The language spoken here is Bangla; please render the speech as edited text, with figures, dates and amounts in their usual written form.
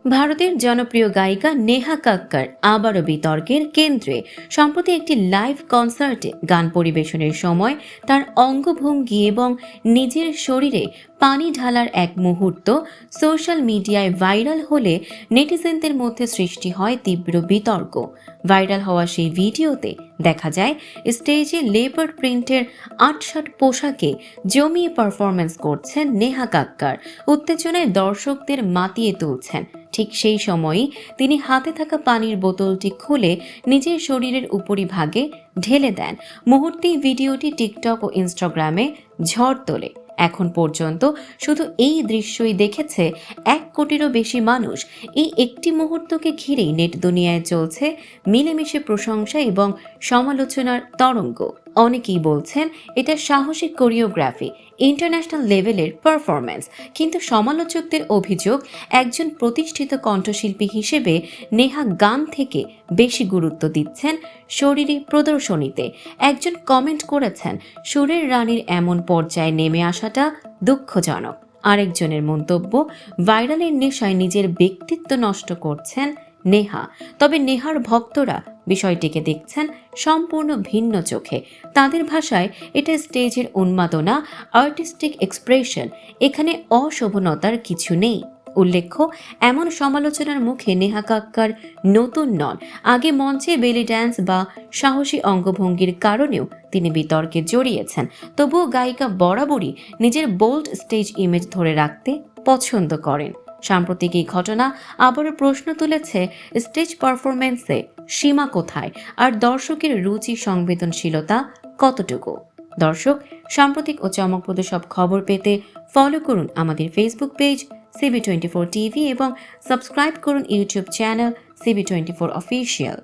ভারতের জনপ্রিয় গায়িকা নেহা কাক্কর আবারও বিতর্কের কেন্দ্রে। সম্প্রতি একটি লাইভ কনসার্টে গান পরিবেশনের সময় তার অঙ্গভঙ্গি এবং নিজের শরীরে পানি ঢালার এক মুহূর্ত সোশ্যাল মিডিয়ায় ভাইরাল হলে নেটিজেনদের মধ্যে সৃষ্টি হয় তীব্র বিতর্ক। ভাইরাল হওয়া সেই ভিডিওতে দেখা যায় স্টেজে লেপার্ড প্রিন্টের আটশাট পোশাকে জমিয়ে পারফরমেন্স করছেন নেহা কাক্কর। উত্তেজনায় দর্শকদের মাতিয়ে তুলছেন। ঠিক সেই সময়ই তিনি হাতে থাকা পানির বোতলটি খুলে নিজের শরীরের উপরিভাগে ঢেলে দেন। মুহূর্তেই ভিডিওটি টিকটক ও ইনস্টাগ্রামে ঝড় তোলে। এখন পর্যন্ত শুধু এই দৃশ্যই দেখেছে 1 কোটিরও বেশি মানুষ। এই একটি মুহূর্তকে ঘিরেই নেট দুনিয়ায় চলছে মিলেমিশে প্রশংসা এবং সমালোচনার তরঙ্গ। অনেকেই বলছেন এটা সাহসী কোরিওগ্রাফি, ইন্টারন্যাশনাল লেভেলের পারফরম্যান্স। কিন্তু সমালোচকদের অভিযোগ, একজন প্রতিষ্ঠিত কণ্ঠশিল্পী হিসেবে নেহা গান থেকে বেশি গুরুত্ব দিচ্ছেন শরীরী প্রদর্শনীতে। একজন কমেন্ট করেছেন, সুরের রানীর এমন পর্যায়ে নেমে আসাটা দুঃখজনক। আরেকজনের মন্তব্য, ভাইরালের নেশায় নিজের ব্যক্তিত্ব নষ্ট করছেন নেহা। তবে নেহার ভক্তরা বিষয়টিকে দেখছেন সম্পূর্ণ ভিন্ন চোখে। তাদের ভাষায় এটা স্টেজের উন্মাদনা, আর্টিস্টিক এক্সপ্রেশন। এখানে অশোভনতার কিছু নেই। উল্লেখ্য, এমন সমালোচনার মুখে নেহা কাক্কর নতুন নন। আগে মঞ্চে বেলি ড্যান্স বা সাহসী অঙ্গভঙ্গির কারণেও তিনি বিতর্কে জড়িয়েছেন। তবুও গায়িকা বরাবরই নিজের বোল্ড স্টেজ ইমেজ ধরে রাখতে পছন্দ করেন। সাম্প্রতিক এই ঘটনা আবারও প্রশ্ন তুলেছে স্টেজ পারফরমেন্সে সীমা কোথায়, আর দর্শকের রুচি সংবেদনশীলতা কতটুকু। দর্শক, সাম্প্রতিক ও চমকপ্রদ সব খবর পেতে ফলো করুন আমাদের ফেসবুক পেজ CB24 TV এবং সাবস্ক্রাইব করুন ইউটিউব চ্যানেল CB24 অফিসিয়াল।